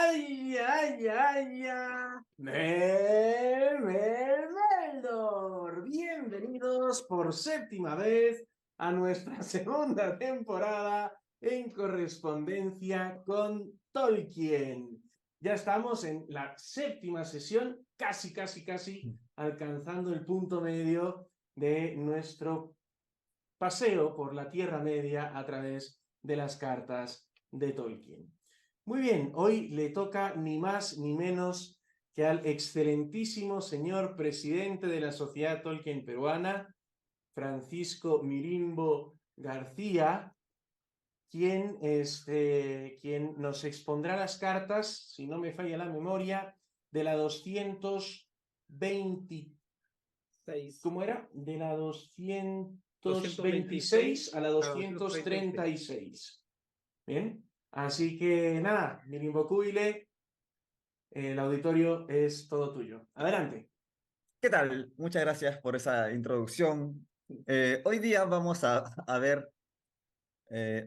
¡Ay, ay, ay, ay! Meldor! Bienvenidos por séptima vez a nuestra segunda temporada en correspondencia con Tolkien. Ya estamos en la séptima sesión, casi alcanzando el punto medio de nuestro paseo por la Tierra Media a través de las cartas de Tolkien. Muy bien, hoy le toca ni más ni menos que al excelentísimo señor presidente de la Sociedad Tolkien Peruana, Francisco Mirimbo García, quien nos expondrá las cartas, si no me falla la memoria, de la 220, ¿cómo era? De la 226 a la 236. Bien, así que nada, Mirimbo Cúbile, el auditorio es todo tuyo. Adelante. ¿Qué tal? Muchas gracias por esa introducción. Hoy día vamos a ver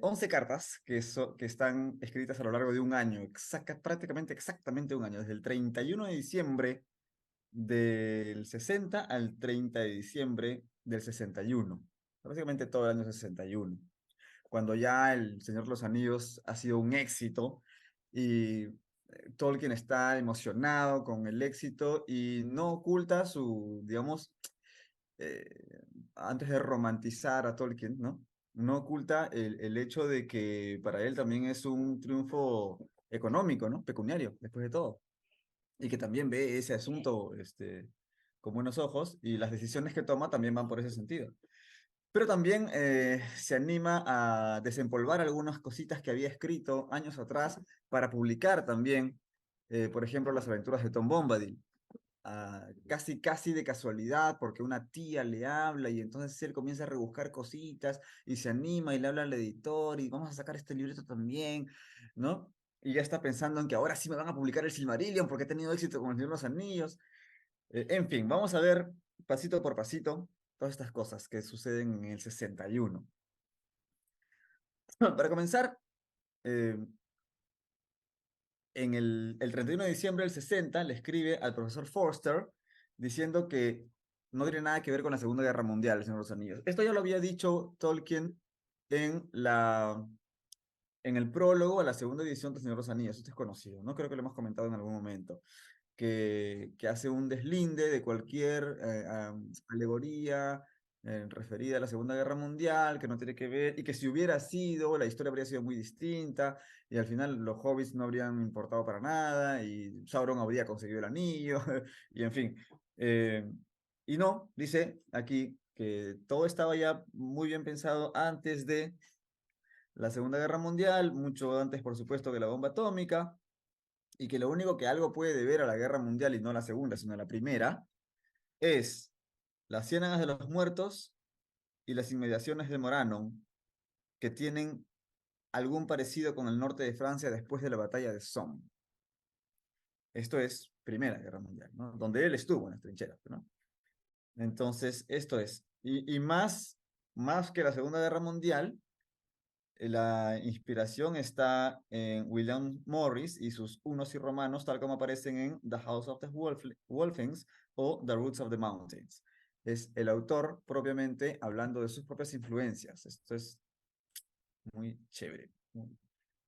11 cartas que están escritas a lo largo de un año, prácticamente exactamente un año, desde el 31 de diciembre del 60 al 30 de diciembre del 61. Básicamente todo el año 61, cuando ya El Señor de los Anillos ha sido un éxito y Tolkien está emocionado con el éxito y no oculta su, digamos, antes de romantizar a Tolkien, ¿no? No oculta el hecho de que para él también es un triunfo económico, ¿no? Pecuniario, después de todo. Y que también ve ese asunto con buenos ojos y las decisiones que toma también van por ese sentido. Pero también se anima a desempolvar algunas cositas que había escrito años atrás para publicar también, por ejemplo, las aventuras de Tom Bombadil. Casi de casualidad, porque una tía le habla y entonces él comienza a rebuscar cositas y se anima y le habla al editor y vamos a sacar este libreto también, ¿no? Y ya está pensando en que ahora sí me van a publicar el Silmarillion porque he tenido éxito con el Señor de los Anillos. En fin, vamos a ver pasito por pasito todas estas cosas que suceden en el 61. Para comenzar, eh, en el 31 de diciembre del 60 le escribe al profesor Forster diciendo que no tiene nada que ver con la Segunda Guerra Mundial, el Señor de los Anillos. Esto ya lo había dicho Tolkien en el prólogo a la segunda edición del Señor de los Anillos. Esto es conocido, ¿no? Creo que lo hemos comentado en algún momento. Que hace un deslinde de cualquier alegoría referida a la Segunda Guerra Mundial, que no tiene que ver, y que si hubiera sido, la historia habría sido muy distinta, y al final los hobbits no habrían importado para nada, y Sauron habría conseguido el anillo, y en fin. Y no, dice aquí que todo estaba ya muy bien pensado antes de la Segunda Guerra Mundial, mucho antes, por supuesto, que la bomba atómica, y que lo único que algo puede deber a la Guerra Mundial, y no la segunda, sino la primera, es las Ciénagas de los Muertos y las inmediaciones de Morannon, que tienen algún parecido con el norte de Francia después de la batalla de Somme. Esto es Primera Guerra Mundial, ¿no? Donde él estuvo en las trincheras, ¿no? Entonces, esto es. Y más que la Segunda Guerra Mundial, la inspiración está en William Morris y sus Hunos y Romanos, tal como aparecen en The House of the Wolfings o The Roots of the Mountains. Es el autor propiamente hablando de sus propias influencias. Esto es muy chévere,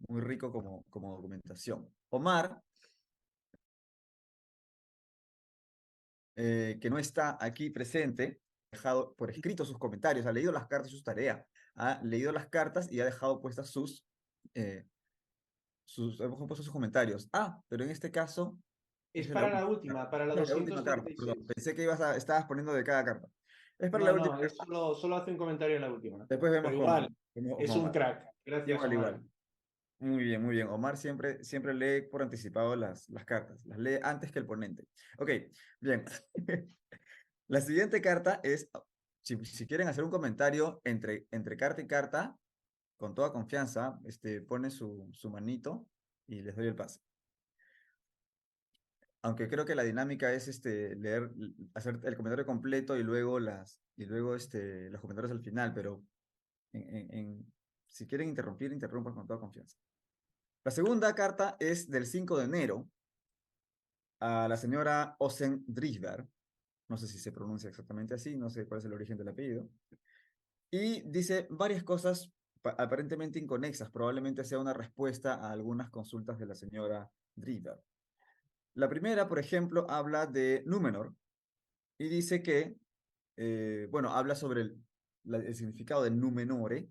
muy rico como documentación. Omar, que no está aquí presente, ha dejado por escrito sus comentarios, ha leído las cartas y sus tareas, ha leído las cartas y ha dejado puestas eh, hemos puesto sus comentarios. Pero en este caso, Es esa es la para última la carta. última, para la La última carta, perdón. 236. Pensé que estabas poniendo de cada carta. Es para la No, última no, es carta. solo hace un comentario en la última. Después Pero vemos igual, con es un Omar. crack. Gracias, Igual, Omar. igual. Muy bien, muy bien. Omar siempre lee por anticipado las cartas. Las lee antes que el ponente. Ok, bien. La siguiente carta es, si quieren hacer un comentario entre carta y carta, con toda confianza, pone su manito y les doy el pase. Aunque creo que la dinámica es hacer el comentario completo y luego los comentarios al final, pero si quieren interrumpir, interrumpan con toda confianza. La segunda carta es del 5 de enero a la señora Osen Driver. No sé si se pronuncia exactamente así, no sé cuál es el origen del apellido. Y dice varias cosas aparentemente inconexas, probablemente sea una respuesta a algunas consultas de la señora Driver. La primera, por ejemplo, habla de Númenor y dice que, bueno, habla sobre el significado de Númenore,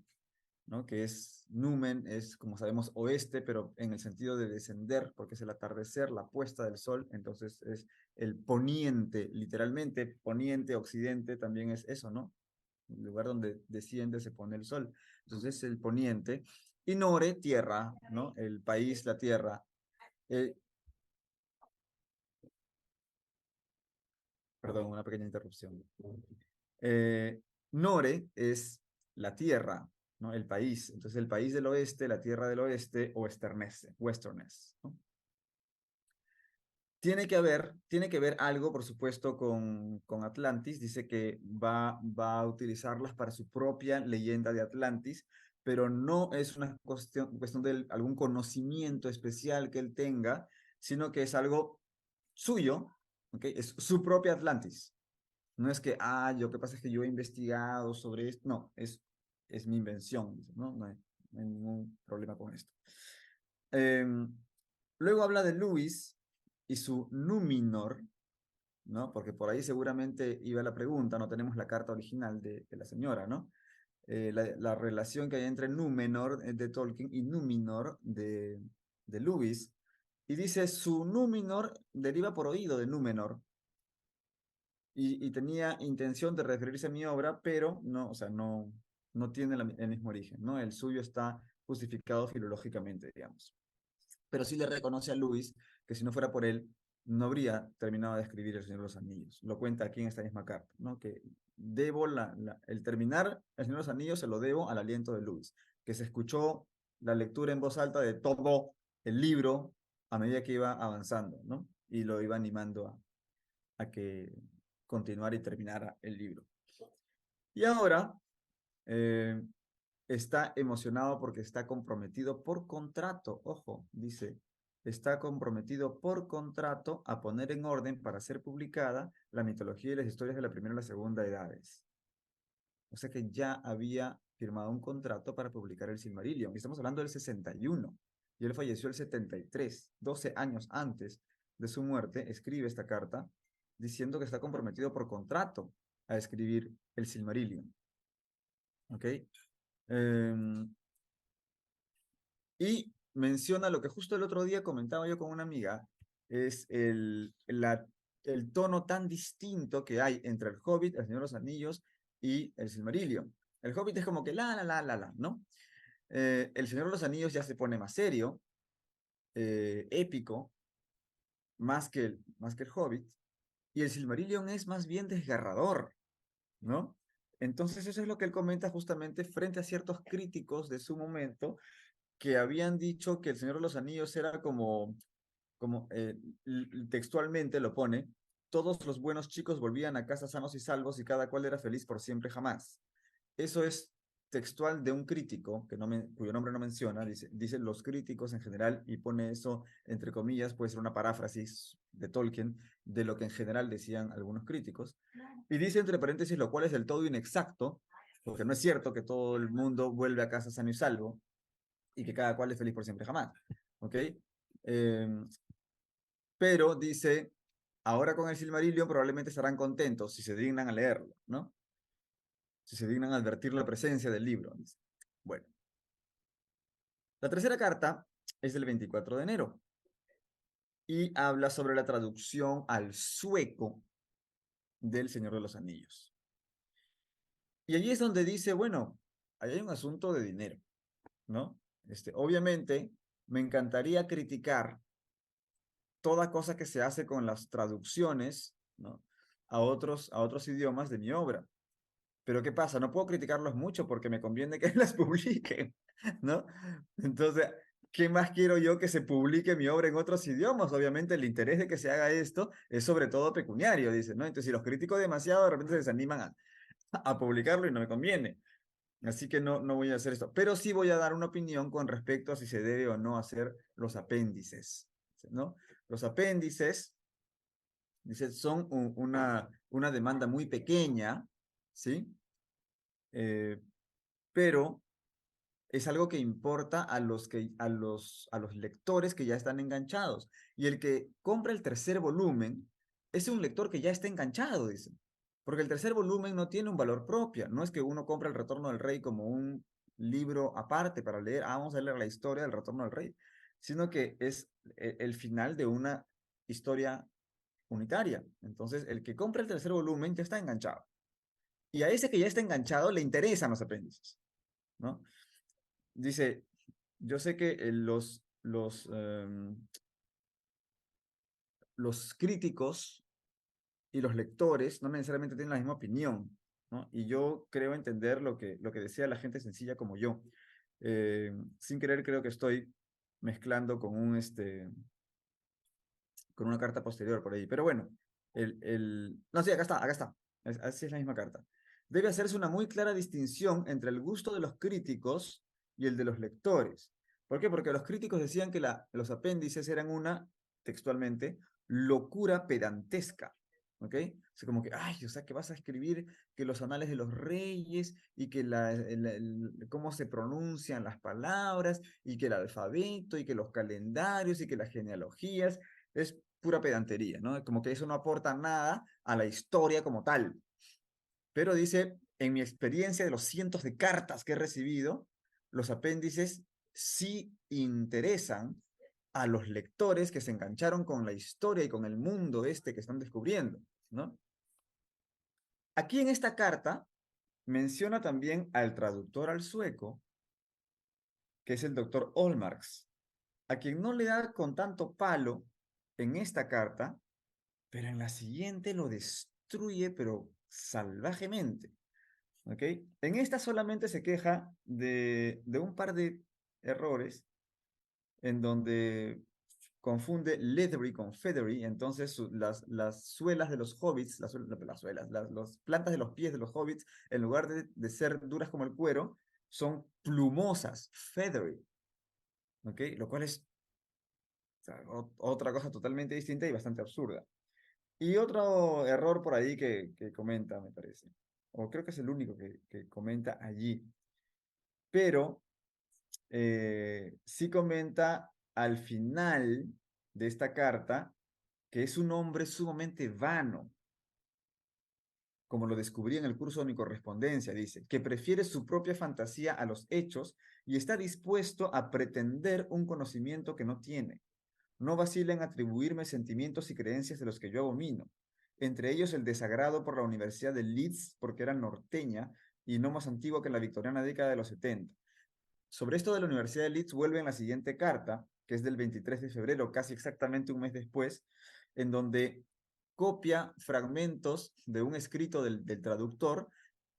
¿no? Que es numen, es como sabemos oeste, pero en el sentido de descender, porque es el atardecer, la puesta del sol, entonces es el poniente, literalmente, poniente, occidente, también es eso, ¿no? El lugar donde desciende se pone el sol. Entonces es el poniente. Y Nore, tierra, ¿no? El país, la tierra. Eh, Perdón, una pequeña interrupción. Eh, Nore es la tierra, ¿no? El país. Entonces el país del oeste, la tierra del oeste, westernesse, westerness, ¿no? Tiene que ver algo, por supuesto, con Atlantis. Dice que va a utilizarlas para su propia leyenda de Atlantis, pero no es una cuestión de algún conocimiento especial que él tenga, sino que es algo suyo, ¿ok? Es su propia Atlantis. No es que, lo que pasa es que yo he investigado sobre esto. No, es mi invención, ¿no? No hay ningún problema con esto. Luego habla de Lewis y su Númenor, ¿no? Porque por ahí seguramente iba la pregunta, no tenemos la carta original de la señora, ¿no? La relación que hay entre Númenor de Tolkien y Númenor de Lewis. Y dice, su Númenor deriva por oído de Númenor. Y tenía intención de referirse a mi obra, pero no, o sea, no tiene el mismo origen, ¿no? El suyo está justificado filológicamente, digamos. Pero sí le reconoce a Lewis que si no fuera por él, no habría terminado de escribir El Señor de los Anillos. Lo cuenta aquí en esta misma carta, ¿no? Que debo el terminar El Señor de los Anillos se lo debo al aliento de Lewis, que se escuchó la lectura en voz alta de todo el libro a medida que iba avanzando, ¿no? Y lo iba animando a que continuara y terminara el libro. Y ahora eh, está emocionado porque está comprometido por contrato, ojo, dice, está comprometido por contrato a poner en orden para ser publicada la mitología y las historias de la primera y la segunda edades. O sea que ya había firmado un contrato para publicar el Silmarillion. Y estamos hablando del 61. Y él falleció el 73, 12 años antes de su muerte, escribe esta carta diciendo que está comprometido por contrato a escribir el Silmarillion. ¿Ok? Y menciona lo que justo el otro día comentaba yo con una amiga, es el tono tan distinto que hay entre el Hobbit, el Señor de los Anillos y el Silmarillion. El Hobbit es como que ¿no? El Señor de los Anillos ya se pone más serio, épico, más que el Hobbit, y el Silmarillion es más bien desgarrador, ¿no? Entonces eso es lo que él comenta justamente frente a ciertos críticos de su momento que habían dicho que el Señor de los Anillos era como textualmente lo pone, todos los buenos chicos volvían a casa sanos y salvos y cada cual era feliz por siempre jamás. Eso es textual de un crítico, cuyo nombre no menciona, dice los críticos en general, y pone eso entre comillas, puede ser una paráfrasis de Tolkien, de lo que en general decían algunos críticos, y dice entre paréntesis, lo cual es del todo inexacto, porque no es cierto que todo el mundo vuelve a casa sano y salvo, y que cada cual es feliz por siempre jamás, ¿ok? Pero dice, ahora con el Silmarillion probablemente estarán contentos si se dignan a leerlo, ¿no? Si se dignan a advertir la presencia del libro. Dice. Bueno, la tercera carta es del 24 de enero y habla sobre la traducción al sueco del Señor de los Anillos. Y allí es donde dice, bueno, ahí hay un asunto de dinero, ¿no? Obviamente, me encantaría criticar toda cosa que se hace con las traducciones, ¿no? a otros idiomas de mi obra. Pero ¿qué pasa? No puedo criticarlos mucho porque me conviene que las publiquen, ¿no? Entonces, ¿qué más quiero yo que se publique mi obra en otros idiomas? Obviamente el interés de que se haga esto es sobre todo pecuniario, dice, ¿no? Entonces, si los critico demasiado, de repente se desaniman a publicarlo y no me conviene. Así que no voy a hacer esto. Pero sí voy a dar una opinión con respecto a si se debe o no hacer los apéndices, ¿no? Los apéndices, dice, son una demanda muy pequeña, ¿sí? Eh, pero es algo que importa a los lectores que ya están enganchados. Y el que compra el tercer volumen es un lector que ya está enganchado, dice. Porque el tercer volumen no tiene un valor propio. No es que uno compra El Retorno del Rey como un libro aparte para leer, vamos a leer la historia del Retorno del Rey, sino que es el final de una historia unitaria. Entonces, el que compra el tercer volumen ya está enganchado. Y a ese que ya está enganchado le interesan los apéndices, ¿no? Dice, yo sé que los críticos y los lectores no necesariamente tienen la misma opinión, ¿no? Y yo creo entender lo que decía la gente sencilla como yo. Sin querer creo que estoy mezclando con una carta posterior por ahí. Pero bueno, no, sí, acá está. Así es la misma carta. Debe hacerse una muy clara distinción entre el gusto de los críticos y el de los lectores. ¿Por qué? Porque los críticos decían que los apéndices eran textualmente, locura pedantesca. ¿Ok? O sea, como que, ay, o sea, que vas a escribir que los anales de los reyes y que cómo se pronuncian las palabras y que el alfabeto y que los calendarios y que las genealogías es pura pedantería, ¿no? Como que eso no aporta nada a la historia como tal. Pero dice, en mi experiencia de los cientos de cartas que he recibido, los apéndices sí interesan a los lectores que se engancharon con la historia y con el mundo que están descubriendo, ¿no? Aquí en esta carta menciona también al traductor al sueco, que es el doctor Olmarks, a quien no le da con tanto palo en esta carta, pero en la siguiente lo destruye, pero salvajemente. ¿Ok? En esta solamente se queja de un par de errores en donde confunde leathery con feathery, entonces las suelas de los hobbits, las plantas de los pies de los hobbits, en lugar de ser duras como el cuero, son plumosas, feathery, ¿ok? Lo cual es, o sea, otra cosa totalmente distinta y bastante absurda. Y otro error por ahí que comenta, me parece, o creo que es el único que comenta allí, pero sí comenta al final de esta carta que es un hombre sumamente vano, como lo descubrí en el curso de mi correspondencia, dice, que prefiere su propia fantasía a los hechos y está dispuesto a pretender un conocimiento que no tiene. No vacila en atribuirme sentimientos y creencias de los que yo abomino, entre ellos el desagrado por la Universidad de Leeds porque era norteña y no más antigua que la victoriana década de los 70. Sobre esto de la Universidad de Leeds vuelve en la siguiente carta, que es del 23 de febrero, casi exactamente un mes después, en donde copia fragmentos de un escrito del traductor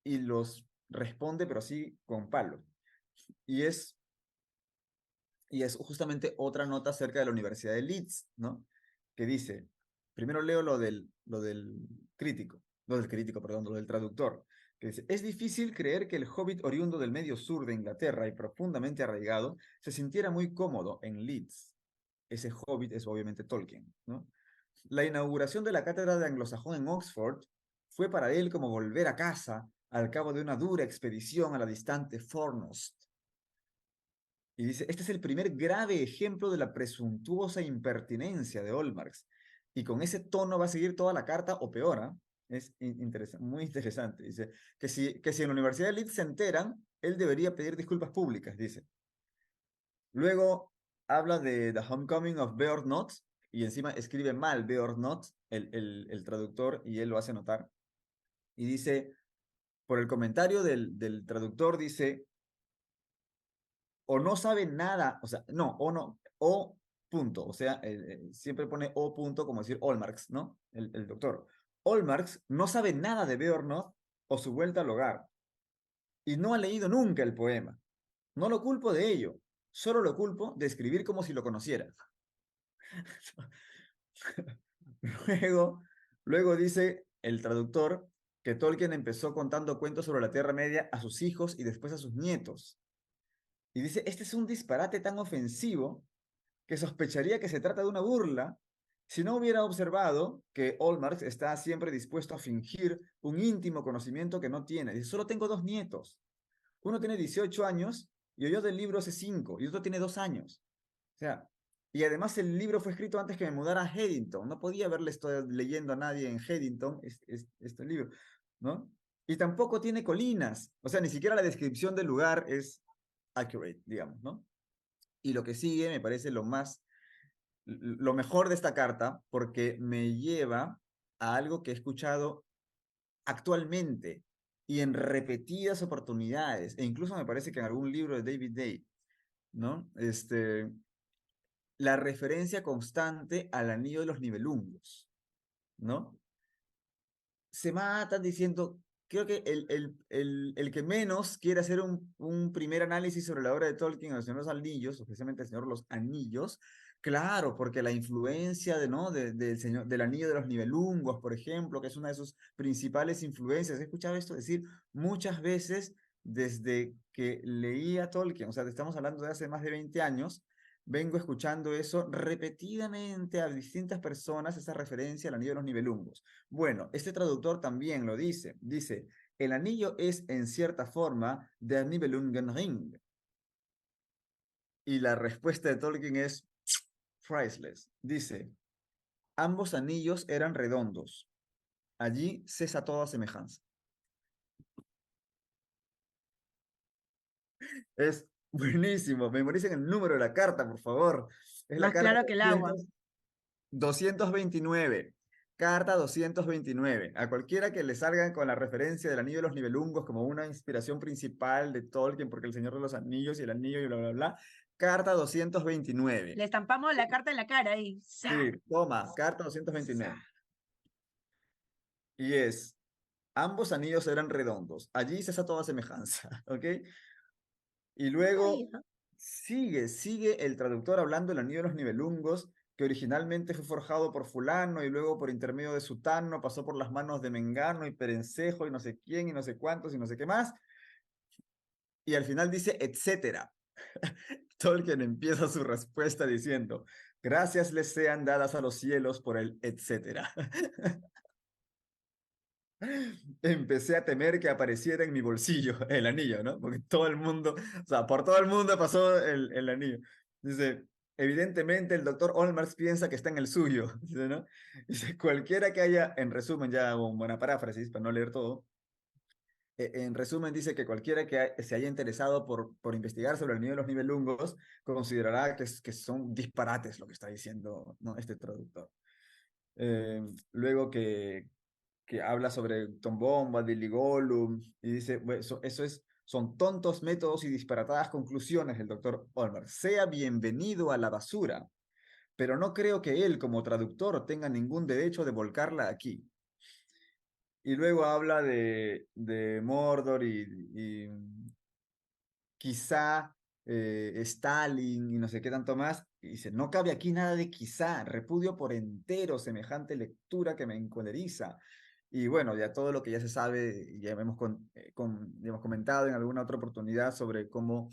y los responde, pero así con palo. Y es, y es justamente otra nota acerca de la Universidad de Leeds, ¿no? Que dice, primero leo lo del crítico, perdón, lo del traductor, que dice, es difícil creer que el hobbit oriundo del medio sur de Inglaterra y profundamente arraigado se sintiera muy cómodo en Leeds. Ese hobbit es obviamente Tolkien, ¿no? La inauguración de la cátedra de anglosajón en Oxford fue para él como volver a casa al cabo de una dura expedición a la distante Fornost. Y dice, este es el primer grave ejemplo de la presuntuosa impertinencia de Olmarx. Y con ese tono va a seguir toda la carta, o peor, ¿eh? Es muy interesante. Dice que si en la Universidad de Leeds se enteran, él debería pedir disculpas públicas, dice. Luego habla de The Homecoming of Beornot, y encima escribe mal Beornot, el traductor, y él lo hace notar. Y dice, por el comentario del traductor, dice, o no sabe nada, o sea, no, o no, o punto, o sea, siempre pone o punto como decir Olmarx, ¿no? El doctor. Olmarx no sabe nada de Beornoth o su vuelta al hogar y no ha leído nunca el poema. No lo culpo de ello, solo lo culpo de escribir como si lo conociera. luego, luego dice el traductor que Tolkien empezó contando cuentos sobre la Tierra Media a sus hijos y después a sus nietos. Y dice, este es un disparate tan ofensivo que sospecharía que se trata de una burla si no hubiera observado que Olmark está siempre dispuesto a fingir un íntimo conocimiento que no tiene. Dice, solo tengo dos nietos. Uno tiene 18 años y oyó del libro hace 5 y otro tiene 2 años. O sea, y además el libro fue escrito antes que me mudara a Haddington. No podía haberle estado leyendo a nadie en Haddington este libro, ¿no? Y tampoco tiene colinas. O sea, ni siquiera la descripción del lugar es accurate, digamos, ¿no? Y lo que sigue me parece lo mejor de esta carta, porque me lleva a algo que he escuchado actualmente y en repetidas oportunidades, e incluso me parece que en algún libro de David Day, ¿no? La referencia constante al anillo de los nivelungos, ¿no? Se matan diciendo, creo que el que menos quiere hacer un primer análisis sobre la obra de Tolkien, El Señor de los Anillos, especialmente El Señor de los Anillos, claro, porque la influencia ¿no? del Anillo de los Nivelungos, por ejemplo, que es una de sus principales influencias. He escuchado esto decir muchas veces desde que leía Tolkien, o sea, estamos hablando de hace más de 20 años, vengo escuchando eso repetidamente a distintas personas, esa referencia al Anillo de los Nivelungos. Bueno, este traductor también lo dice. Dice, el anillo es en cierta forma der Nibelungenring. Y la respuesta de Tolkien es priceless. Dice, ambos anillos eran redondos. Allí cesa toda semejanza. Es buenísimo. Memoricen el número de la carta, por favor. Es la Más carta claro que el agua. 229. Carta 229. A cualquiera que le salgan con la referencia del Anillo de los Nibelungos como una inspiración principal de Tolkien, porque el Señor de los Anillos y el anillo y bla, bla, bla. Carta 229. Le estampamos la carta en la cara ahí. Sí, toma, carta 229. Y es, ambos anillos eran redondos. Allí cesa toda semejanza, ¿ok? Y luego sigue el traductor hablando del anillo de los nivelungos, que originalmente fue forjado por fulano y luego por intermedio de sutano pasó por las manos de Mengano y Perencejo y no sé quién y no sé cuántos y no sé qué más. Y al final dice, etcétera. Tolkien empieza su respuesta diciendo, gracias les sean dadas a los cielos por el etcétera. Empecé a temer que apareciera en mi bolsillo el anillo, ¿no? Porque todo el mundo, o sea, por todo el mundo pasó el anillo. Dice, evidentemente el doctor Olmers piensa que está en el suyo, dice, ¿no? Dice, cualquiera que haya, en resumen, ya hago una buena paráfrasis para no leer todo, en resumen dice que cualquiera que se haya interesado por investigar sobre el anillo de los nivelungos considerará que son disparates lo que está diciendo, ¿no? Este traductor. Luego que habla sobre Tom Bombadil y Gollum, y dice, bueno, son tontos métodos y disparatadas conclusiones del doctor Olmer. Sea bienvenido a la basura, pero no creo que él, como traductor, tenga ningún derecho de volcarla aquí. Y luego habla de Mordor y quizá Stalin y no sé qué tanto más. Y dice, no cabe aquí nada de quizá, repudio por entero semejante lectura que me encoleriza. Y bueno, ya todo lo que ya se sabe, ya hemos comentado en alguna otra oportunidad sobre cómo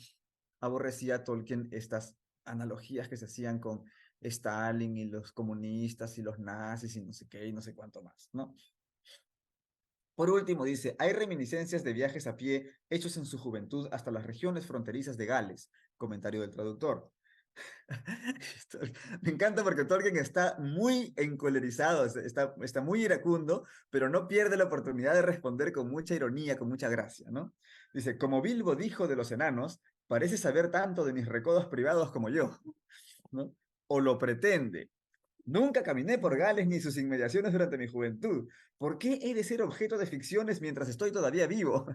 aborrecía Tolkien estas analogías que se hacían con Stalin y los comunistas y los nazis y no sé qué y no sé cuánto más, ¿no? Por último, dice, hay reminiscencias de viajes a pie hechos en su juventud hasta las regiones fronterizas de Gales. Comentario del traductor. Me encanta porque Tolkien está muy encolerizado, está muy iracundo, pero no pierde la oportunidad de responder con mucha ironía, con mucha gracia, ¿no? Dice, como Bilbo dijo de los enanos, parece saber tanto de mis recodos privados como yo, ¿no? O lo pretende. Nunca caminé por Gales ni sus inmediaciones durante mi juventud. ¿Por qué he de ser objeto de ficciones mientras estoy todavía vivo?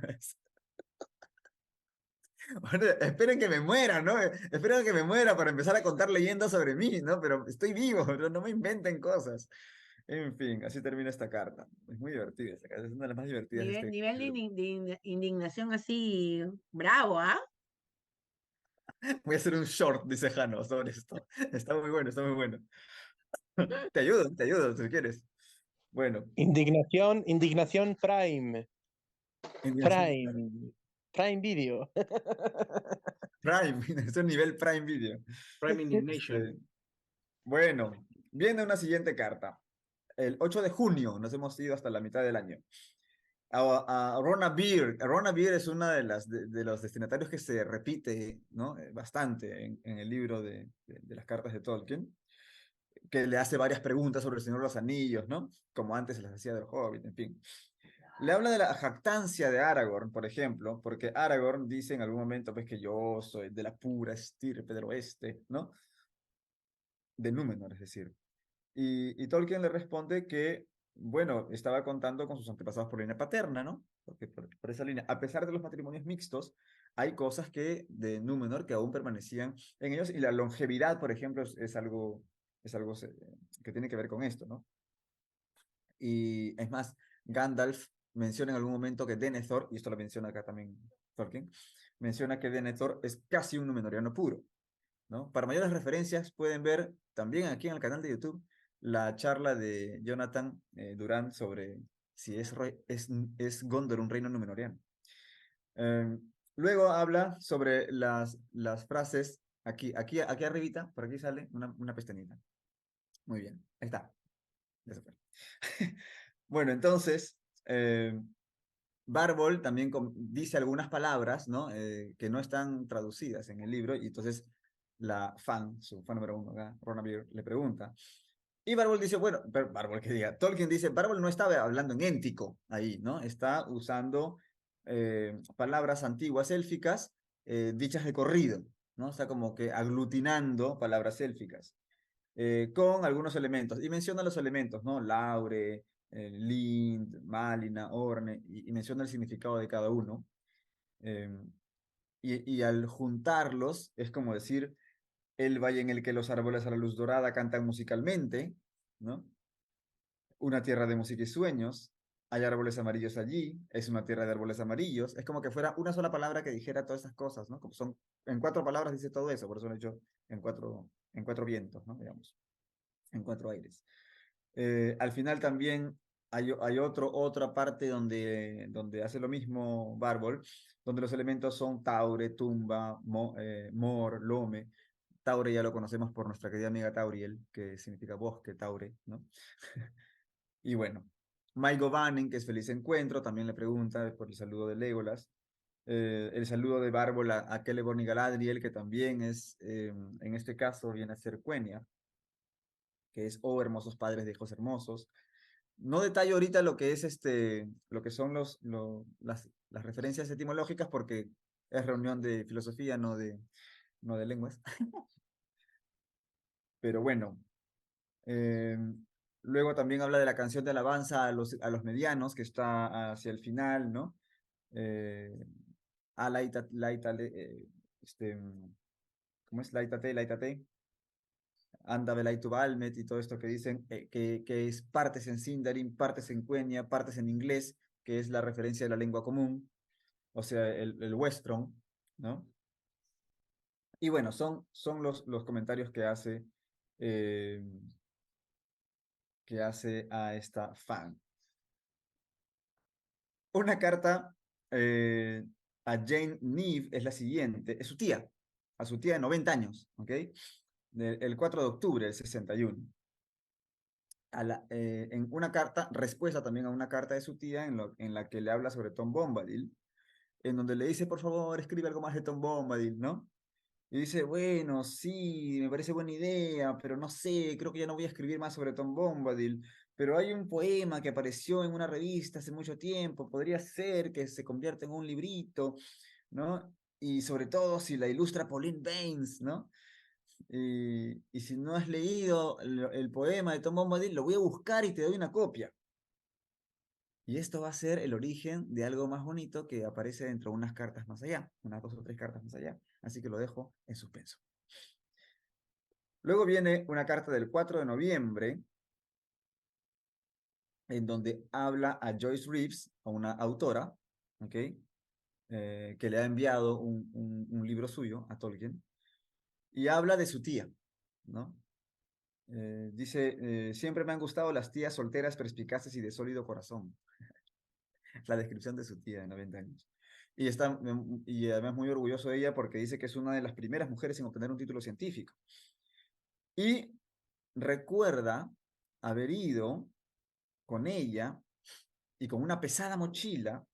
Bueno, esperen que me muera, ¿no? Esperen que me muera para empezar a contar leyendas sobre mí, ¿no? Pero estoy vivo, no me inventen cosas. En fin, así termina esta carta. Es muy divertida esta carta, es una de las más divertidas de este Nivel de libro. indignación así, bravo, ¿ah? Voy a hacer un short, dice Jano, sobre esto. Está muy bueno, está muy bueno. Te ayudo si quieres. Bueno, Indignación Prime. Indignación Prime Video. Prime, es un nivel Prime Video. Prime Indignation. Bueno, viene una siguiente carta. El 8 de junio, nos hemos ido hasta la mitad del año. A Rona Beer. Rona Beer es una de los destinatarios que se repite, ¿no? Bastante en el libro de las cartas de Tolkien, que le hace varias preguntas sobre el Señor de los Anillos, ¿no? Como antes se las hacía del Hobbit, en fin. Le habla de la jactancia de Aragorn, por ejemplo, porque Aragorn dice en algún momento pues, que yo soy de la pura estirpe del oeste, ¿no? De Númenor, es decir. Y Tolkien le responde que, bueno, estaba contando con sus antepasados por línea paterna, ¿no? Porque por esa línea, a pesar de los matrimonios mixtos, hay cosas que de Númenor que aún permanecían en ellos, y la longevidad, por ejemplo, es algo que tiene que ver con esto, ¿no? Y es más, Gandalf menciona en algún momento que Denethor, y esto lo menciona acá también Tolkien, menciona que Denethor es casi un Númenoriano puro, ¿no? Para mayores referencias pueden ver también aquí en el canal de YouTube la charla de Jonathan Durán sobre si es Gondor un reino númenoriano. Luego habla sobre las frases, aquí arribita, por aquí sale una pestañita. Muy bien, ahí está. Ya se fue. Bueno, entonces, Bárbol también dice algunas palabras, ¿no? Que no están traducidas en el libro, y entonces su fan número uno acá, Rona Beer, le pregunta. Y Bárbol dice, bueno, Bárbol que diga, Tolkien dice, Bárbol no estaba hablando en éntico ahí, ¿no? Está usando palabras antiguas élficas dichas de corrido, ¿no? Está como que aglutinando palabras élficas con algunos elementos. Y menciona los elementos, ¿no? Laure, Lind, Malina, Orne, y menciona el significado de cada uno. Y al juntarlos, es como decir, el valle en el que los árboles a la luz dorada cantan musicalmente, ¿no? Una tierra de música y sueños, hay árboles amarillos allí, es una tierra de árboles amarillos, es como que fuera una sola palabra que dijera todas esas cosas, ¿no? Como son, en 4 palabras dice todo eso, por eso lo he hecho en cuatro vientos, ¿no? Digamos, en 4 aires. Al final también hay otra parte donde hace lo mismo Bárbol, donde los elementos son Taure, Tumba, Mor, Lome. Taure ya lo conocemos por nuestra querida amiga Tauriel, que significa bosque, Taure, ¿no? Y bueno, Maigo Banen, que es feliz encuentro, también le pregunta por el saludo de Legolas. El saludo de Bárbol a Celeborn y Galadriel, que también es, en este caso, viene a ser Quenya, que es oh hermosos padres de hijos hermosos. No detallo ahorita lo que es lo que son las referencias etimológicas, porque es reunión de filosofía, no de lenguas. Pero bueno, luego también habla de la canción de alabanza a los medianos, que está hacia el final, ¿no? A ¿cómo es? Laitate, Anda Belaitu Balmet y todo esto que dicen, que es partes en Sindarin, partes en Quenya, partes en inglés, que es la referencia de la lengua común, o sea, el Westron, ¿no? Y bueno, son los comentarios eh, que hace a esta fan. Una carta a Jane Neve es la siguiente, es a su tía de 90 años, ¿ok? El 4 de octubre del 61. En una carta, respuesta también a una carta de su tía en la que le habla sobre Tom Bombadil, en donde le dice, por favor, escribe algo más de Tom Bombadil, ¿no? Y dice, bueno, sí, me parece buena idea, pero no sé, creo que ya no voy a escribir más sobre Tom Bombadil, pero hay un poema que apareció en una revista hace mucho tiempo, podría ser que se convierta en un librito, ¿no? Y sobre todo si la ilustra Pauline Baines, ¿no? Y si no has leído el poema de Tom Bombadil, lo voy a buscar y te doy una copia. Y esto va a ser el origen de algo más bonito que aparece dentro de unas cartas más allá, unas 2 o 3 cartas más allá. Así que lo dejo en suspenso. Luego viene una carta del 4 de noviembre, en donde habla a Joyce Reeves, a una autora, ¿ok? Que le ha enviado un libro suyo a Tolkien, y habla de su tía, ¿no? Dice, siempre me han gustado las tías solteras, perspicaces y de sólido corazón. La descripción de su tía de 90 años. Y además muy orgulloso de ella porque dice que es una de las primeras mujeres en obtener un título científico. Y recuerda haber ido con ella y con una pesada mochila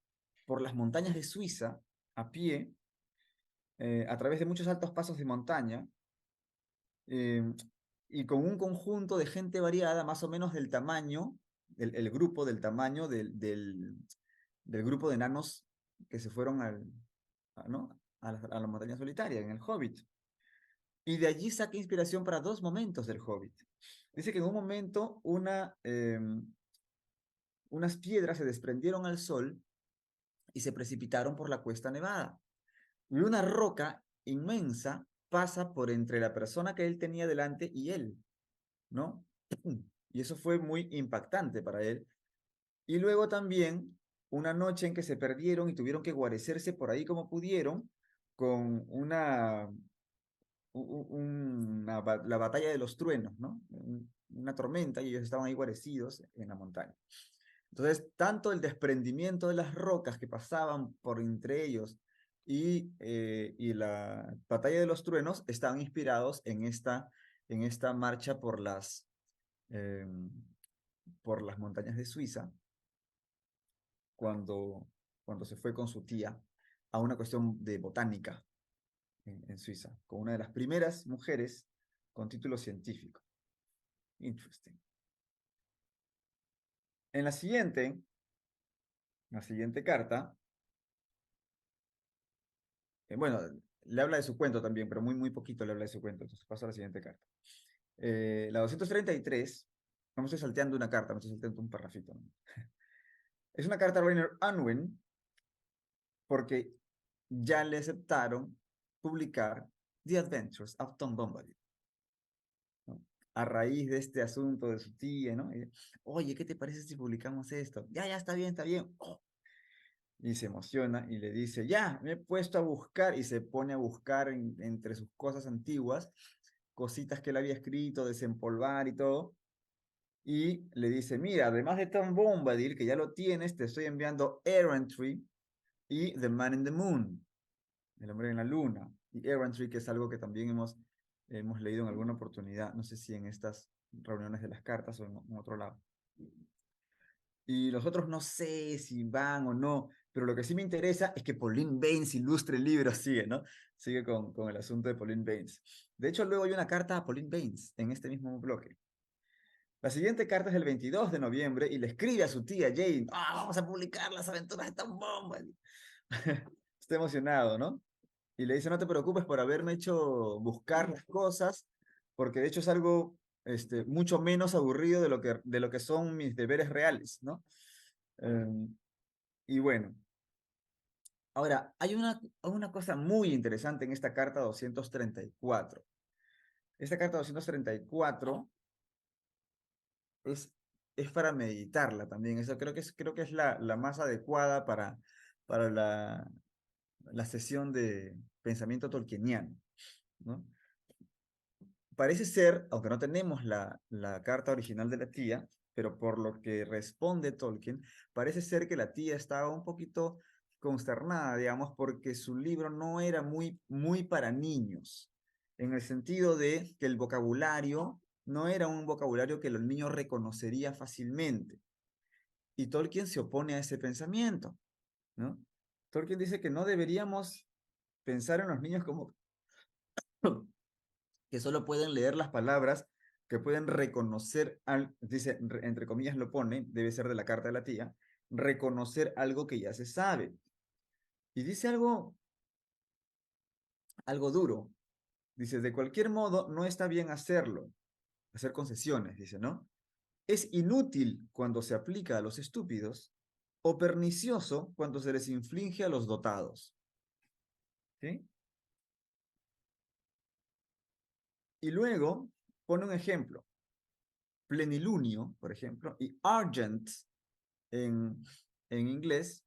por las montañas de Suiza a pie, a través de muchos altos pasos de montaña, eh, y con un conjunto de gente variada, más o menos del tamaño, el grupo del tamaño del grupo de enanos que se fueron ¿no? a la montaña solitaria, en el Hobbit. Y de allí saca inspiración para dos momentos del Hobbit. Dice que en un momento unas piedras se desprendieron al sol y se precipitaron por la cuesta nevada. Y una roca inmensa pasa por entre la persona que él tenía delante y él, ¿no? Y eso fue muy impactante para él. Y luego también una noche en que se perdieron y tuvieron que guarecerse por ahí como pudieron con la batalla de los truenos, ¿no? Una tormenta y ellos estaban ahí guarecidos en la montaña. Entonces, tanto el desprendimiento de las rocas que pasaban por entre ellos y la batalla de los truenos estaban inspirados en esta marcha eh, por las montañas de Suiza, cuando se fue con su tía a una cuestión de botánica en Suiza, con una de las primeras mujeres con título científico. Interesting. En la siguiente carta, bueno, le habla de su cuento también, pero muy, muy poquito le habla de su cuento, entonces paso a la siguiente carta. La 233, no me estoy salteando una carta, me estoy salteando un parrafito, ¿no? Es una carta a Rainer Unwin, porque ya le aceptaron publicar The Adventures of Tom Bombadil, ¿no? A raíz de este asunto de su tía, ¿no? Oye, ¿qué te parece si publicamos esto? Ya, está bien, está bien. Oh. Y se emociona y le dice, ya, me he puesto a buscar, y se pone a buscar entre sus cosas antiguas, cositas que él había escrito, desempolvar y todo, y le dice, mira, además de Tom Bombadil, que ya lo tienes, te estoy enviando Errantry y The Man in the Moon, El hombre en la luna, y Errantry, que es algo que también hemos leído en alguna oportunidad, no sé si en estas reuniones de las cartas o en otro lado. Y los otros no sé si van o no, pero lo que sí me interesa es que Pauline Baynes ilustre el libro, sigue, ¿no? Sigue con el asunto de Pauline Baynes. De hecho, luego hay una carta a Pauline Baynes en este mismo bloque. La siguiente carta es del 22 de noviembre y le escribe a su tía Jane, vamos a publicar las aventuras de Tom Bombadil. Está emocionado, ¿no? Y le dice, no te preocupes por haberme hecho buscar las cosas, porque de hecho es algo mucho menos aburrido de lo que son mis deberes reales, ¿no? Y bueno, ahora, hay una cosa muy interesante en esta carta 234. Esta carta 234 es para meditarla también. Eso creo que es la más adecuada para la sesión de pensamiento tolkieniano, ¿no? Parece ser, aunque no tenemos la carta original de la tía, pero por lo que responde Tolkien, parece ser que la tía estaba un poquito consternada, digamos, porque su libro no era muy, muy para niños, en el sentido de que el vocabulario no era un vocabulario que los niños reconocería fácilmente. Y Tolkien se opone a ese pensamiento, ¿no? Tolkien dice que no deberíamos pensar en los niños como que solo pueden leer las palabras, que pueden reconocer, dice, entre comillas lo pone, debe ser de la carta de la tía, reconocer algo que ya se sabe. Y dice algo duro. Dice, de cualquier modo, no está bien hacerlo, hacer concesiones, dice, ¿no? Es inútil cuando se aplica a los estúpidos o pernicioso cuando se les inflige a los dotados. ¿Sí? Y luego pone un ejemplo. Plenilunio, por ejemplo, y argent en inglés,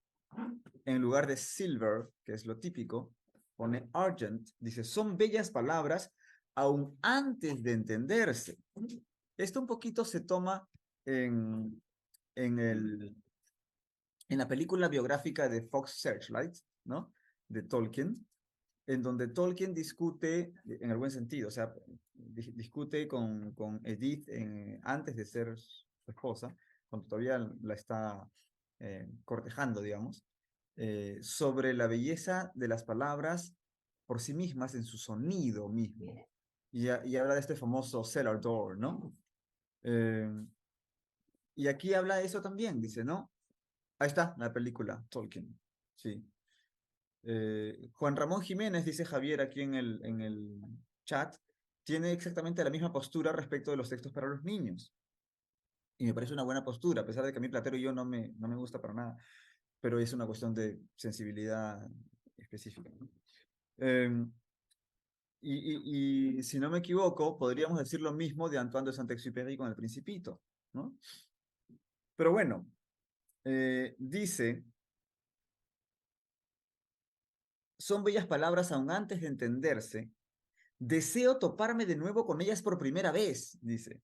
en lugar de silver, que es lo típico, pone argent, dice, son bellas palabras aún antes de entenderse. Esto un poquito se toma en, en, el, en la película biográfica de Fox Searchlight, ¿no? De Tolkien, en donde Tolkien discute, en el buen sentido, o sea, discute con Edith antes de ser su esposa, cuando todavía la está cortejando, digamos, sobre la belleza de las palabras por sí mismas en su sonido mismo. Y habla de este famoso cellar door, ¿no? Y aquí habla de eso también, dice, ¿no? Ahí está la película, Tolkien, sí. Juan Ramón Jiménez, dice Javier aquí en el chat, tiene exactamente la misma postura respecto de los textos para los niños. Y me parece una buena postura, a pesar de que a mí Platero y yo no me gusta para nada, pero es una cuestión de sensibilidad específica, ¿no? Y si no me equivoco, podríamos decir lo mismo de Antoine de Saint-Exupéry con El Principito, ¿no? Pero bueno, dice, son bellas palabras aún antes de entenderse. Deseo toparme de nuevo con ellas por primera vez, dice.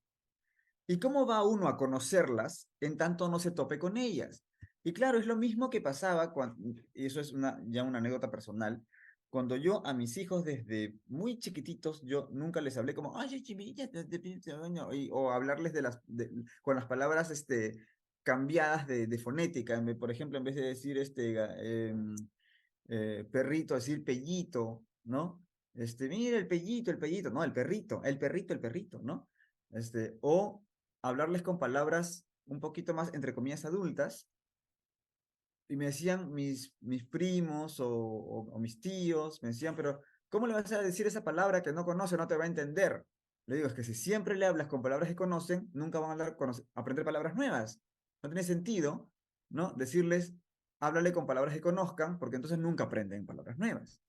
¿Y cómo va uno a conocerlas en tanto no se tope con ellas? Y claro, es lo mismo que pasaba, y eso es ya una anécdota personal, cuando yo a mis hijos desde muy chiquititos, yo nunca les hablé como, ay, chivillas, o hablarles con las palabras cambiadas de fonética. Por ejemplo, en vez de decir perrito, decir pellito, ¿no? Mira el pellito, no, el perrito, ¿no? O hablarles con palabras un poquito más, entre comillas, adultas, y me decían mis primos o mis tíos, me decían, pero ¿cómo le vas a decir esa palabra que no conoce, no te va a entender? Le digo, es que si siempre le hablas con palabras que conocen, nunca van a aprender palabras nuevas. No tiene sentido, ¿no? Decirles, háblale con palabras que conozcan, porque entonces nunca aprenden palabras nuevas.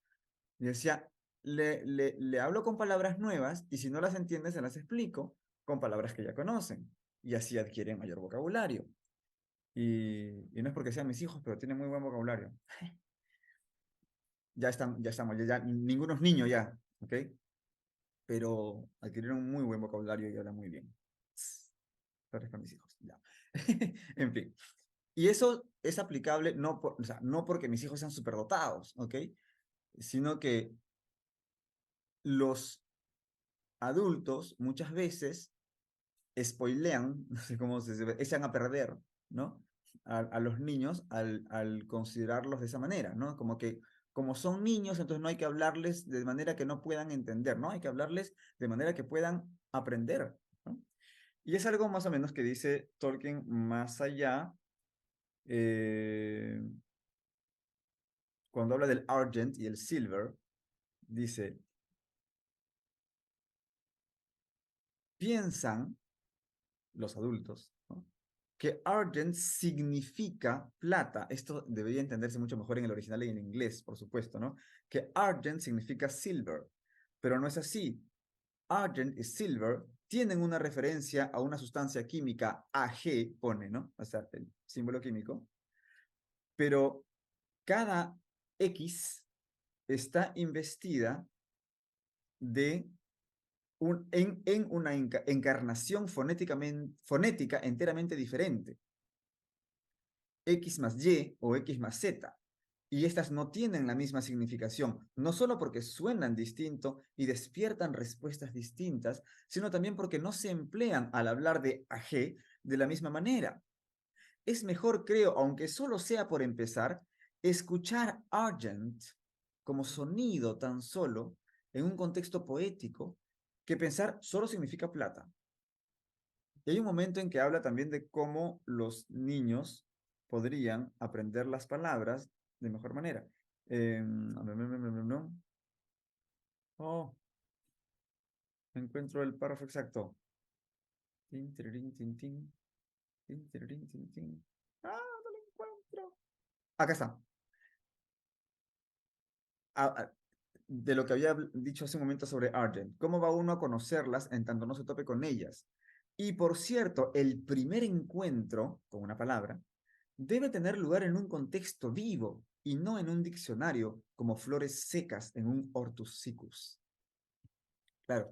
Y decía, le hablo con palabras nuevas y si no las entienden, se las explico con palabras que ya conocen. Y así adquieren mayor vocabulario. Y no es porque sean mis hijos, pero tienen muy buen vocabulario. Ya estamos, ninguno es niño ya, ¿ok? Pero adquirieron muy buen vocabulario y hablan muy bien. Parezcan mis hijos, ya. En fin. Y eso es aplicable o sea, no porque mis hijos sean superdotados, ¿ok? Sino que los adultos muchas veces spoilean, no sé cómo se dice, echan a perder, ¿no? A los niños al considerarlos de esa manera, ¿no? Como que como son niños, entonces no hay que hablarles de manera que no puedan entender, ¿no? Hay que hablarles de manera que puedan aprender, ¿no? Y es algo más o menos que dice Tolkien más allá, cuando habla del Argent y el Silver, dice, piensan los adultos, ¿no? Que Argent significa plata. Esto debería entenderse mucho mejor en el original y en inglés, por supuesto, ¿no? Que Argent significa silver, pero no es así. Argent y silver tienen una referencia a una sustancia química Ag, pone, ¿no? O sea, el símbolo químico, pero cada X está investida en una encarnación fonética enteramente diferente. X más Y o X más Z. Y estas no tienen la misma significación, no solo porque suenan distinto y despiertan respuestas distintas, sino también porque no se emplean al hablar de AG de la misma manera. Es mejor, creo, aunque solo sea por empezar, escuchar Argent como sonido tan solo en un contexto poético que pensar solo significa plata. Y hay un momento en que habla también de cómo los niños podrían aprender las palabras de mejor manera. Oh, encuentro el párrafo exacto. Tin, tirirín, tin, tin. Tin, tirirín, tin, tin. Ah, no lo encuentro. Acá está. De lo que había dicho hace un momento sobre Argent. ¿Cómo va uno a conocerlas en tanto no se tope con ellas? Y por cierto, el primer encuentro con una palabra debe tener lugar en un contexto vivo y no en un diccionario como flores secas en un hortus siccus. Claro,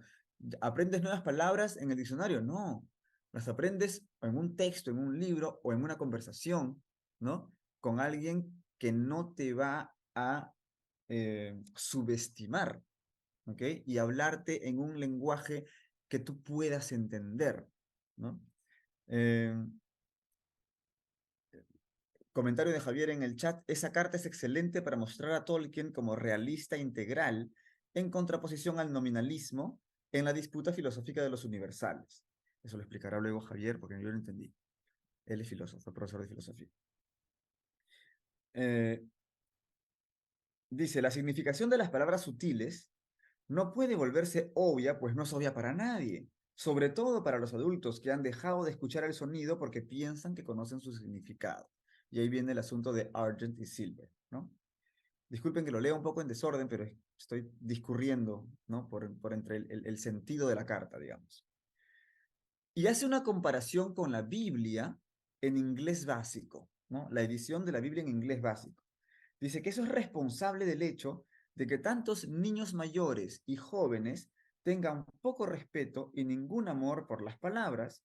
¿Aprendes nuevas palabras en el diccionario? No, las aprendes en un texto, en un libro o en una conversación, ¿no? Con alguien que no te va a subestimar, ¿ok? Y hablarte en un lenguaje que tú puedas entender, ¿no? Eh, Comentario de Javier en el chat. Esa carta es excelente para mostrar a Tolkien como realista integral en contraposición al nominalismo en la disputa filosófica de los universales. Eso lo explicará luego Javier porque yo lo entendí. Él es filósofo, profesor de filosofía. Dice, la significación de las palabras sutiles no puede volverse obvia, pues no es obvia para nadie, sobre todo para los adultos que han dejado de escuchar el sonido porque piensan que conocen su significado. Y ahí viene el asunto de Argent y Silver, ¿no? Disculpen que lo lea un poco en desorden, pero estoy discurriendo, ¿no? por entre el sentido de la carta, digamos. Y hace una comparación con la Biblia en inglés básico, ¿no? La edición de la Biblia en inglés básico. Dice que eso es responsable del hecho de que tantos niños mayores y jóvenes tengan poco respeto y ningún amor por las palabras